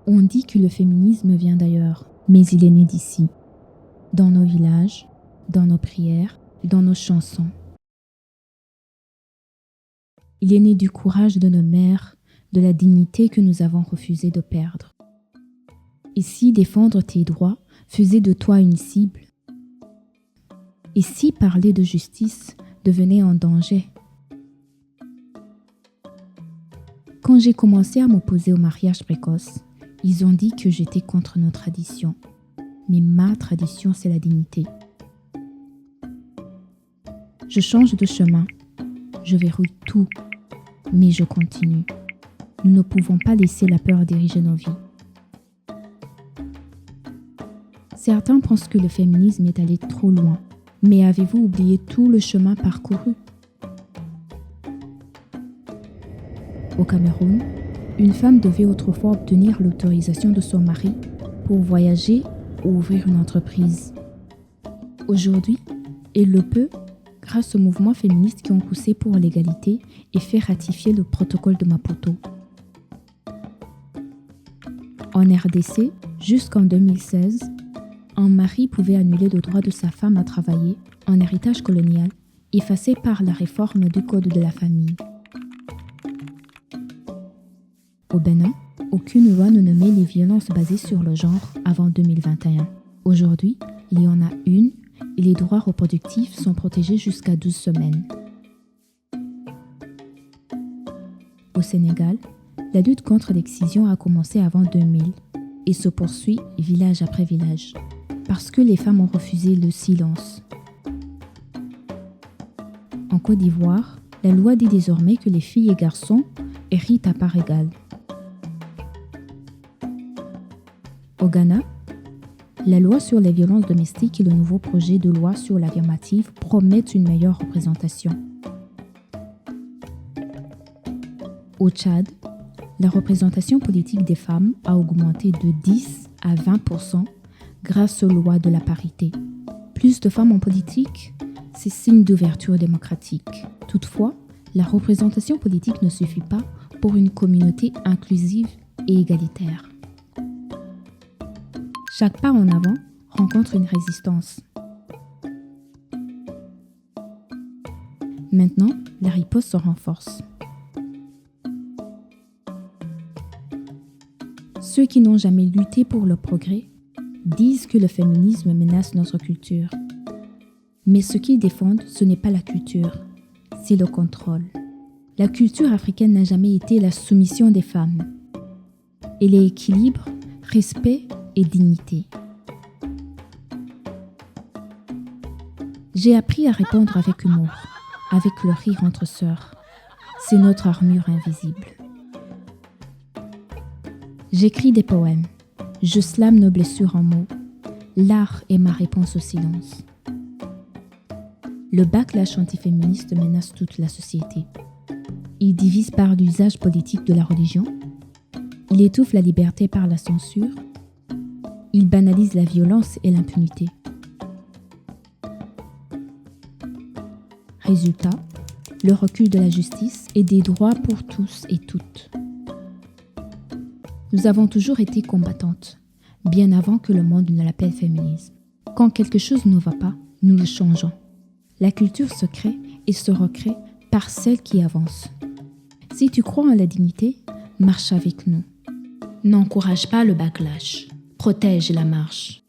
On dit que le féminisme vient d'ailleurs, mais il est né d'ici, dans nos villages, dans nos prières, dans nos chansons. Il est né du courage de nos mères, de la dignité que nous avons refusé de perdre. Et si défendre tes droits faisait de toi une cible? Et si parler de justice devenait un danger? Quand j'ai commencé à m'opposer au mariage précoce, ils ont dit que j'étais contre nos traditions. Mais ma tradition, c'est la dignité. Je change de chemin, je verrouille tout, mais je continue. Nous ne pouvons pas laisser la peur diriger nos vies. Certains pensent que le féminisme est allé trop loin, mais avez-vous oublié tout le chemin parcouru? Au Cameroun, une femme devait autrefois obtenir l'autorisation de son mari pour voyager ou ouvrir une entreprise. Aujourd'hui, elle le peut grâce aux mouvements féministes qui ont poussé pour l'égalité et fait ratifier le protocole de Maputo. En RDC, jusqu'en 2016, un mari pouvait annuler le droit de sa femme à travailler, un héritage colonial, effacé par la réforme du Code de la famille. Au Bénin, aucune loi ne nommait les violences basées sur le genre avant 2021. Aujourd'hui, il y en a une et les droits reproductifs sont protégés jusqu'à 12 semaines. Au Sénégal, la lutte contre l'excision a commencé avant 2000 et se poursuit village après village, parce que les femmes ont refusé le silence. En Côte d'Ivoire, la loi dit désormais que les filles et garçons héritent à part égale. Au Ghana, la loi sur les violences domestiques et le nouveau projet de loi sur l'affirmative promettent une meilleure représentation. Au Tchad, la représentation politique des femmes a augmenté de 10 à 20% grâce aux lois de la parité. Plus de femmes en politique, c'est signe d'ouverture démocratique. Toutefois, la représentation politique ne suffit pas pour une communauté inclusive et égalitaire. Chaque pas en avant rencontre une résistance. Maintenant, la riposte se renforce. Ceux qui n'ont jamais lutté pour le progrès disent que le féminisme menace notre culture. Mais ce qu'ils défendent, ce n'est pas la culture, c'est le contrôle. La culture africaine n'a jamais été la soumission des femmes. Elle est équilibre, respect et dignité. J'ai appris à répondre avec humour, avec le rire entre sœurs. C'est notre armure invisible. J'écris des poèmes, je slame nos blessures en mots. L'art est ma réponse au silence. Le backlash antiféministe menace toute la société. Il divise par l'usage politique de la religion. Il étouffe la liberté par la censure. Il banalise la violence et l'impunité. Résultat, le recul de la justice et des droits pour tous et toutes. Nous avons toujours été combattantes, bien avant que le monde ne l'appelle féminisme. Quand quelque chose ne va pas, nous le changeons. La culture se crée et se recrée par celle qui avance. Si tu crois en la dignité, marche avec nous. N'encourage pas le backlash, protège la marche.